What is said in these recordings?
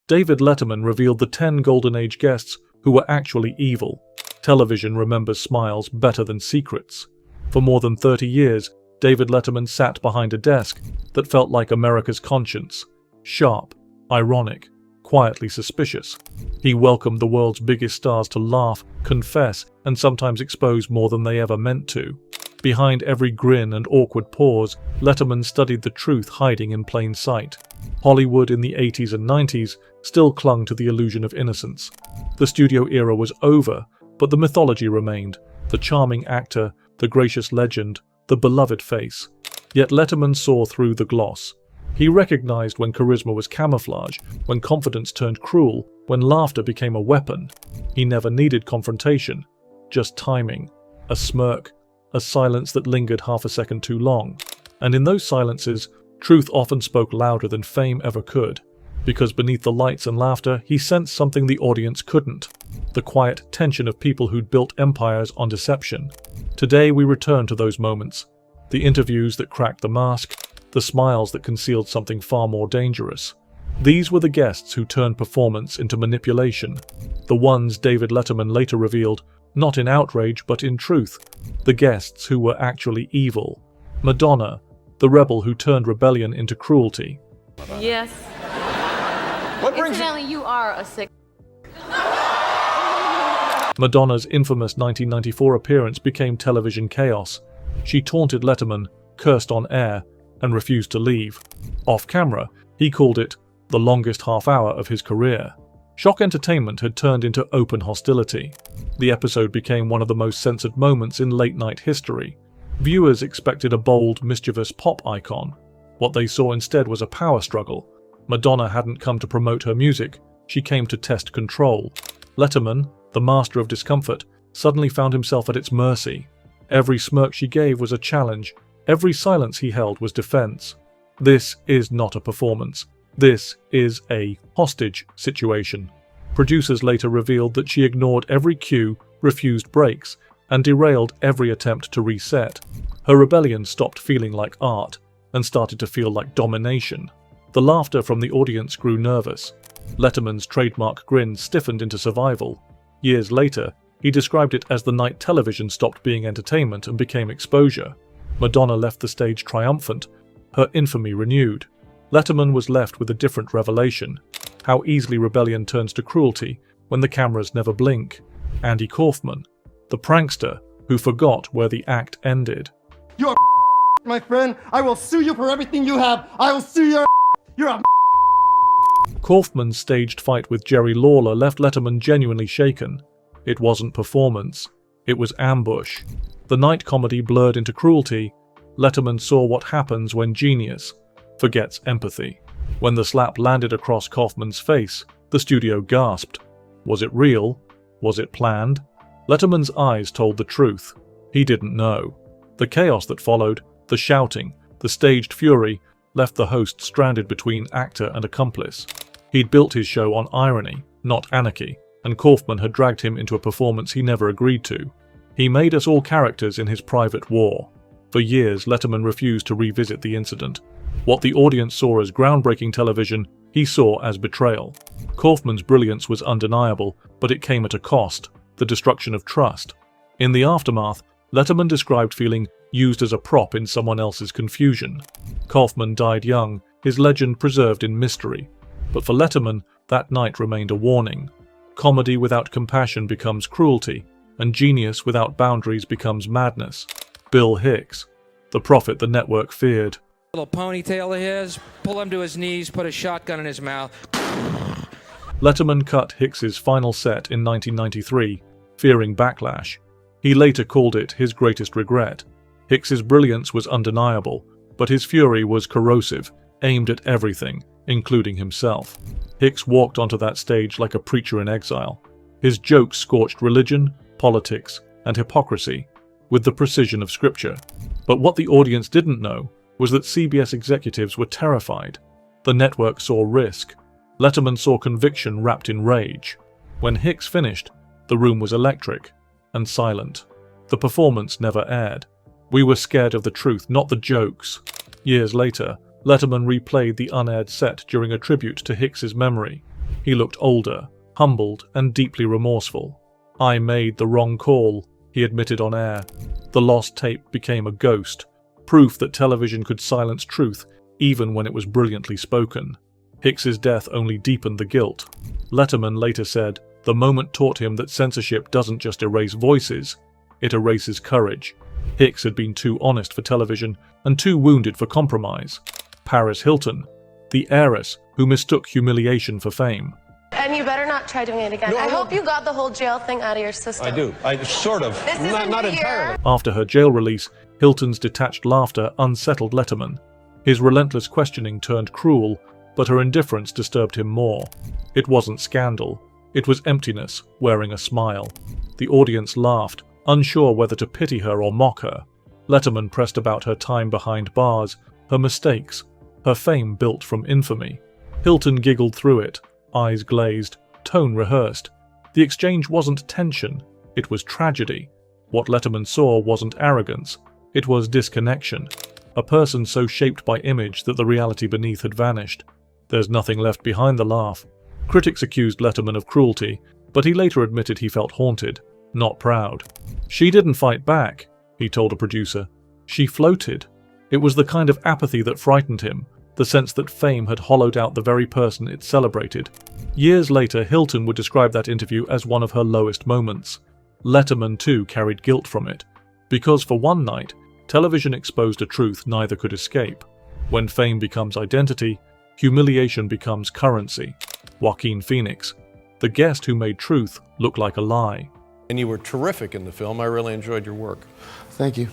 David Letterman revealed the 10 Golden Age guests who were actually evil. Television remembers smiles better than secrets. For more than 30 years, David Letterman sat behind a desk that felt like America's conscience. Sharp, ironic, quietly suspicious. He welcomed the world's biggest stars to laugh, confess, and sometimes expose more than they ever meant to. Behind every grin and awkward pause, Letterman studied the truth hiding in plain sight. Hollywood in the 80s and 90s still clung to the illusion of innocence. The studio era was over, but the mythology remained. The charming actor, the gracious legend, the beloved face. Yet Letterman saw through the gloss. He recognized when charisma was camouflage, when confidence turned cruel, when laughter became a weapon. He never needed confrontation, just timing, a smirk, a silence that lingered half a second too long. And in those silences, truth often spoke louder than fame ever could. Because beneath the lights and laughter, he sensed something the audience couldn't. The quiet tension of people who'd built empires on deception. Today we return to those moments. The interviews that cracked the mask, the smiles that concealed something far more dangerous. These were the guests who turned performance into manipulation. The ones David Letterman later revealed, not in outrage but in truth. The guests who were actually evil. Madonna, the rebel who turned rebellion into cruelty. Yes. What brings Incidentally, you are a sick... Madonna's infamous 1994 appearance became television chaos. She taunted Letterman, cursed on air, and refused to leave. Off camera, he called it the longest half hour of his career. Shock entertainment had turned into open hostility. The episode became one of the most censored moments in late-night history. Viewers expected a bold, mischievous pop icon. What they saw instead was a power struggle. Madonna hadn't come to promote her music, she came to test control. Letterman, the master of discomfort, suddenly found himself at its mercy. Every smirk she gave was a challenge, every silence he held was defense. This is not a performance. This is a hostage situation. Producers later revealed that she ignored every cue, refused breaks, and derailed every attempt to reset. Her rebellion stopped feeling like art and started to feel like domination. The laughter from the audience grew nervous. Letterman's trademark grin stiffened into survival. Years later, he described it as the night television stopped being entertainment and became exposure. Madonna left the stage triumphant, her infamy renewed. Letterman was left with a different revelation: how easily rebellion turns to cruelty when the cameras never blink. Andy Kaufman, the prankster who forgot where the act ended. You're my friend. I will sue you for everything you have. I will sue you. You're a Kaufman's staged fight with Jerry Lawler left Letterman genuinely shaken. It wasn't performance, it was ambush. The night comedy blurred into cruelty. Letterman saw what happens when genius forgets empathy. When the slap landed across Kaufman's face, the studio gasped. Was it real? Was it planned? Letterman's eyes told the truth. He didn't know. The chaos that followed, the shouting, the staged fury, left the host stranded between actor and accomplice. He'd built his show on irony, not anarchy, and Kaufman had dragged him into a performance he never agreed to. He made us all characters in his private war. For years, Letterman refused to revisit the incident. What the audience saw as groundbreaking television, he saw as betrayal. Kaufman's brilliance was undeniable, but it came at a cost: the destruction of trust. In the aftermath, Letterman described feeling used as a prop in someone else's confusion. Kaufman died young, his legend preserved in mystery. But for Letterman, that night remained a warning. Comedy without compassion becomes cruelty, and genius without boundaries becomes madness. Bill Hicks, the prophet the network feared. Little ponytail of his, pull him to his knees, put a shotgun in his mouth. Letterman cut Hicks's final set in 1993, fearing backlash. He later called it his greatest regret. Hicks's brilliance was undeniable, but his fury was corrosive, aimed at everything, including himself. Hicks walked onto that stage like a preacher in exile. His jokes scorched religion, politics, and hypocrisy with the precision of scripture. But what the audience didn't know was that CBS executives were terrified. The network saw risk. Letterman saw conviction wrapped in rage. When Hicks finished, the room was electric and silent. The performance never aired. We were scared of the truth, not the jokes. Years later, Letterman replayed the unaired set during a tribute to Hicks's memory. He looked older, humbled, and deeply remorseful. "I made the wrong call," he admitted on air. The lost tape became a ghost, proof that television could silence truth even when it was brilliantly spoken. Hicks's death only deepened the guilt. Letterman later said, "The moment taught him that censorship doesn't just erase voices, it erases courage." Hicks had been too honest for television and too wounded for compromise. Paris Hilton, the heiress who mistook humiliation for fame. And you better not try doing it again. I hope you got the whole jail thing out of your system. I do. I sort of. This isn't Not here. entirely. After her jail release, Hilton's detached laughter unsettled Letterman. His relentless questioning turned cruel, but her indifference disturbed him more. It wasn't scandal. It was emptiness wearing a smile. The audience laughed, unsure whether to pity her or mock her. Letterman pressed about her time behind bars, her mistakes, her fame built from infamy. Hilton giggled through it, eyes glazed, tone rehearsed. The exchange wasn't tension, it was tragedy. What Letterman saw wasn't arrogance, it was disconnection. A person so shaped by image that the reality beneath had vanished. There's nothing left behind the laugh. Critics accused Letterman of cruelty, but he later admitted he felt haunted, not proud. "She didn't fight back," he told a producer. "She floated." It was the kind of apathy that frightened him, the sense that fame had hollowed out the very person it celebrated. Years later, Hilton would describe that interview as one of her lowest moments. Letterman too carried guilt from it, because for one night, television exposed a truth neither could escape. When fame becomes identity, humiliation becomes currency. Joaquin Phoenix, the guest who made truth look like a lie. And you were terrific in the film. I really enjoyed your work. Thank you.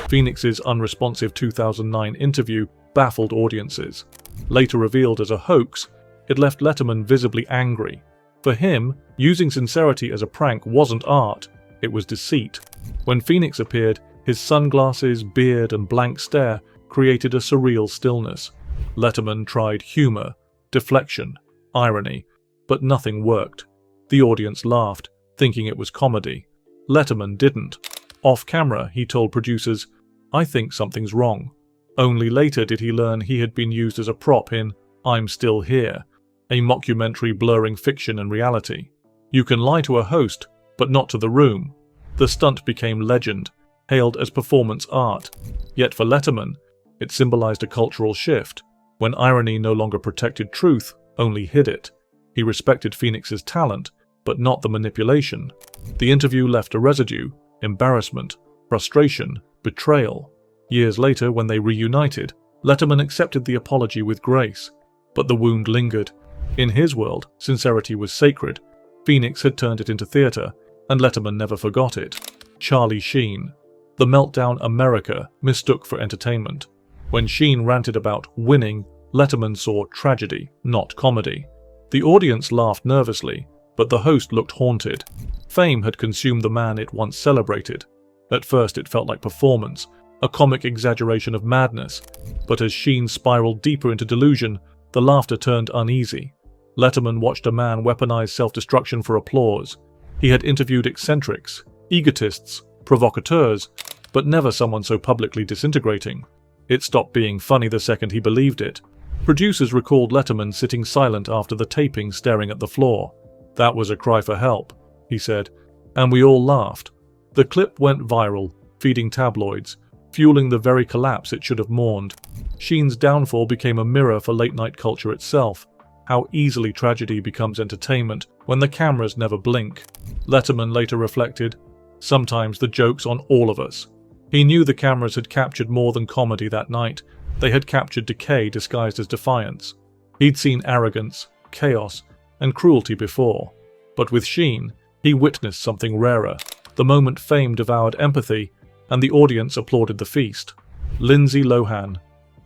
Phoenix's unresponsive 2009 interview baffled audiences. Later revealed as a hoax, it left Letterman visibly angry. For him, using sincerity as a prank wasn't art, it was deceit. When Phoenix appeared, his sunglasses, beard, and blank stare created a surreal stillness. Letterman tried humor, deflection, irony, but nothing worked. The audience laughed, thinking it was comedy. Letterman didn't. Off camera, he told producers, "I think something's wrong." Only later did he learn he had been used as a prop in I'm Still Here, a mockumentary blurring fiction and reality. You can lie to a host, but not to the room. The stunt became legend, hailed as performance art. Yet for Letterman, it symbolized a cultural shift, when irony no longer protected truth, only hid it. He respected Phoenix's talent, but not the manipulation. The interview left a residue, embarrassment, frustration, betrayal. Years later, when they reunited, Letterman accepted the apology with grace, but the wound lingered. In his world, sincerity was sacred. Phoenix had turned it into theater, and Letterman never forgot it. Charlie Sheen. The meltdown America mistook for entertainment. When Sheen ranted about winning, Letterman saw tragedy, not comedy. The audience laughed nervously, but the host looked haunted. Fame had consumed the man it once celebrated. At first it felt like performance, a comic exaggeration of madness, but as Sheen spiraled deeper into delusion, the laughter turned uneasy. Letterman watched a man weaponize self-destruction for applause. He had interviewed eccentrics, egotists, provocateurs, but never someone so publicly disintegrating. It stopped being funny the second he believed it. Producers recalled Letterman sitting silent after the taping, staring at the floor. "That was a cry for help," he said, and we all laughed. The clip went viral, feeding tabloids, fueling the very collapse it should have mourned. Sheen's downfall became a mirror for late-night culture itself, how easily tragedy becomes entertainment when the cameras never blink. Letterman later reflected, "Sometimes the joke's on all of us." He knew the cameras had captured more than comedy that night. They had captured decay disguised as defiance. He'd seen arrogance, chaos, and cruelty before. But with Sheen, he witnessed something rarer. The moment fame devoured empathy, and the audience applauded the feast. Lindsay Lohan,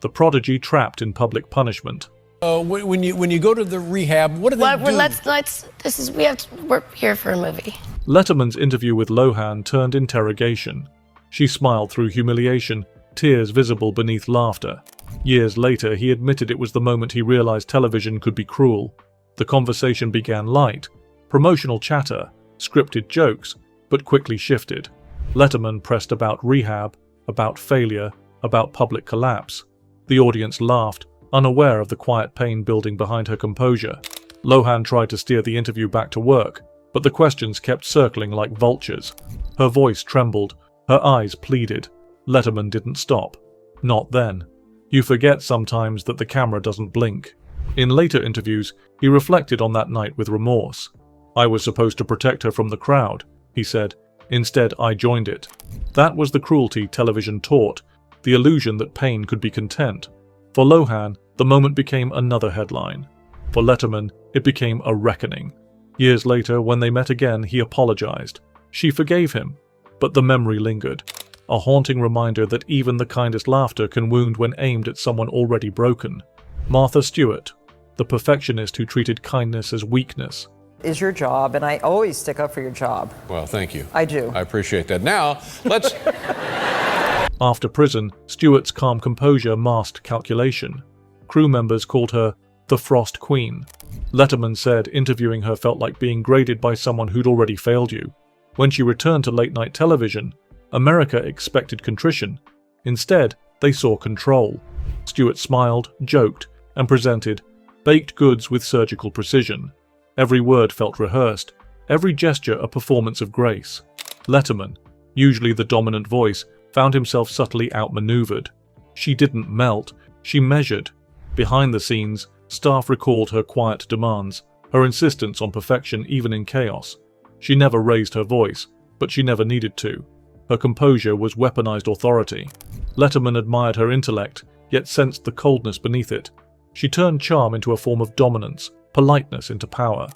the prodigy trapped in public punishment. When you go to the rehab, what do they do? We're here for a movie. Letterman's interview with Lohan turned interrogation. She smiled through humiliation, tears visible beneath laughter. Years later, he admitted it was the moment he realized television could be cruel. The conversation began light, promotional chatter, scripted jokes, but quickly shifted. Letterman pressed about rehab, about failure, about public collapse. The audience laughed, unaware of the quiet pain building behind her composure. Lohan tried to steer the interview back to work, but the questions kept circling like vultures. Her voice trembled, her eyes pleaded. Letterman didn't stop. Not then. You forget sometimes that the camera doesn't blink. In later interviews, he reflected on that night with remorse. "I was supposed to protect her from the crowd," he said. "Instead, I joined it." That was the cruelty television taught, the illusion that pain could be content. For Lohan, the moment became another headline. For Letterman, it became a reckoning. Years later, when they met again, he apologized. She forgave him, but the memory lingered. A haunting reminder that even the kindest laughter can wound when aimed at someone already broken. Martha Stewart, the perfectionist who treated kindness as weakness. Is your job, and I always stick up for your job. Well, thank you. I do. I appreciate that. Now, let's... After prison, Stewart's calm composure masked calculation. Crew members called her the Frost Queen. Letterman said interviewing her felt like being graded by someone who'd already failed you. When she returned to late-night television, America expected contrition. Instead, they saw control. Stewart smiled, joked, and presented baked goods with surgical precision. Every word felt rehearsed, every gesture a performance of grace. Letterman, usually the dominant voice, found himself subtly outmaneuvered. She didn't melt, she measured. Behind the scenes, staff recalled her quiet demands, her insistence on perfection even in chaos. She never raised her voice, but she never needed to. Her composure was weaponized authority. Letterman admired her intellect, yet sensed the coldness beneath it. She turned charm into a form of dominance, politeness into power.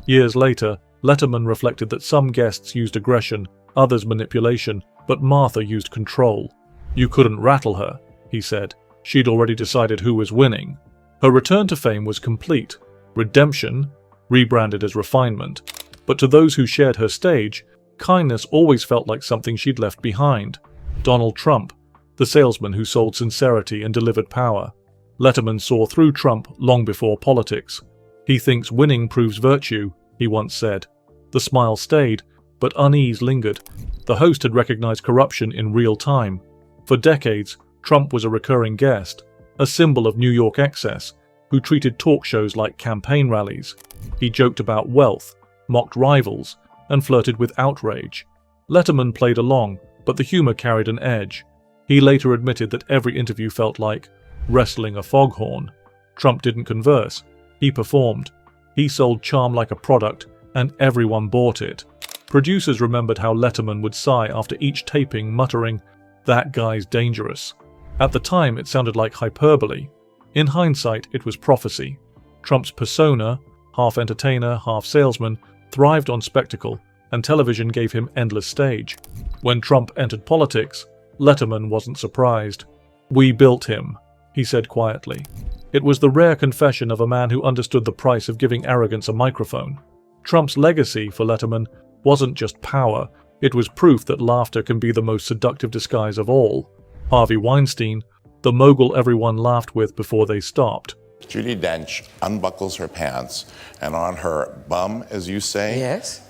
Years later, Letterman reflected that some guests used aggression, others manipulation, but Martha used control. "You couldn't rattle her," he said. She'd already decided who was winning. Her return to fame was complete. Redemption, rebranded as refinement. But to those who shared her stage, kindness always felt like something she'd left behind. Donald Trump, the salesman who sold sincerity and delivered power. Letterman saw through Trump long before politics. "He thinks winning proves virtue," he once said. The smile stayed, but unease lingered. The host had recognized corruption in real time. For decades, Trump was a recurring guest, a symbol of New York excess, who treated talk shows like campaign rallies. He joked about wealth, mocked rivals, and flirted with outrage. Letterman played along, but the humor carried an edge. He later admitted that every interview felt like wrestling a foghorn. Trump didn't converse. He performed. He sold charm like a product, and everyone bought it. Producers remembered how Letterman would sigh after each taping, muttering, "That guy's dangerous." At the time, it sounded like hyperbole. In hindsight, it was prophecy. Trump's persona, half entertainer, half salesman, thrived on spectacle, and television gave him endless stage. When Trump entered politics, Letterman wasn't surprised. "We built him," he said quietly. It was the rare confession of a man who understood the price of giving arrogance a microphone. Trump's legacy, for Letterman, wasn't just power, it was proof that laughter can be the most seductive disguise of all. Harvey Weinstein, the mogul everyone laughed with before they stopped. Judi Dench unbuckles her pants, and on her bum, as you say, Yes?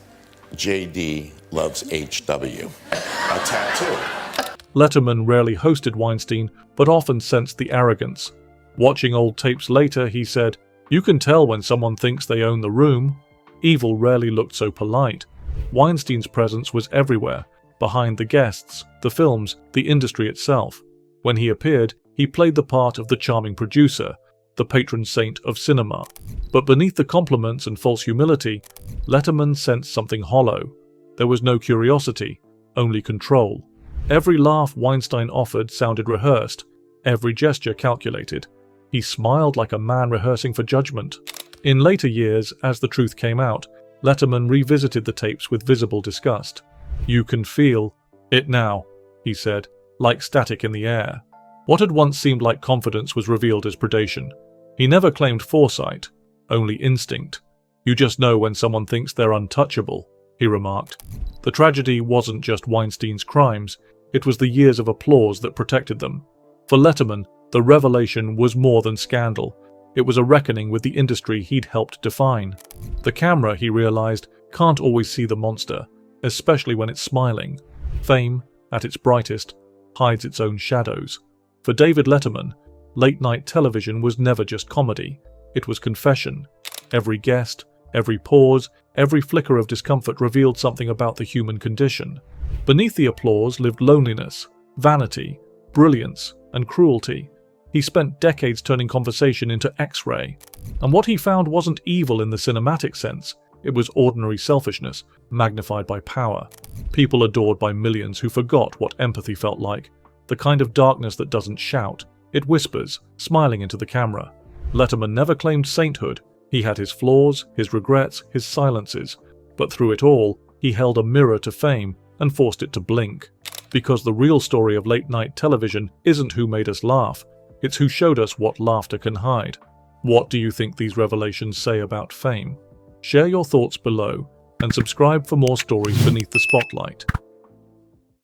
JD loves HW. A tattoo. Letterman rarely hosted Weinstein, but often sensed the arrogance. Watching old tapes later, he said, "You can tell when someone thinks they own the room." Evil rarely looked so polite. Weinstein's presence was everywhere, behind the guests, the films, the industry itself. When he appeared, he played the part of the charming producer, the patron saint of cinema. But beneath the compliments and false humility, Letterman sensed something hollow. There was no curiosity, only control. Every laugh Weinstein offered sounded rehearsed, every gesture calculated. He smiled like a man rehearsing for judgment. In later years, as the truth came out, Letterman revisited the tapes with visible disgust. "You can feel it now," he said, like static in the air. What had once seemed like confidence was revealed as predation. He never claimed foresight, only instinct. "You just know when someone thinks they're untouchable," he remarked. The tragedy wasn't just Weinstein's crimes, it was the years of applause that protected them. For Letterman, the revelation was more than scandal. It was a reckoning with the industry he'd helped define. The camera, he realized, can't always see the monster, especially when it's smiling. Fame, at its brightest, hides its own shadows. For David Letterman, late-night television was never just comedy. It was confession. Every guest, every pause, every flicker of discomfort revealed something about the human condition. Beneath the applause lived loneliness, vanity, brilliance, and cruelty. He spent decades turning conversation into X-ray. And what he found wasn't evil in the cinematic sense. It was ordinary selfishness, magnified by power. People adored by millions who forgot what empathy felt like. The kind of darkness that doesn't shout. It whispers, smiling into the camera. Letterman never claimed sainthood. He had his flaws, his regrets, his silences. But through it all, he held a mirror to fame and forced it to blink. Because the real story of late-night television isn't who made us laugh. It's who showed us what laughter can hide. What do you think these revelations say about fame? Share your thoughts below and subscribe for more stories beneath the spotlight.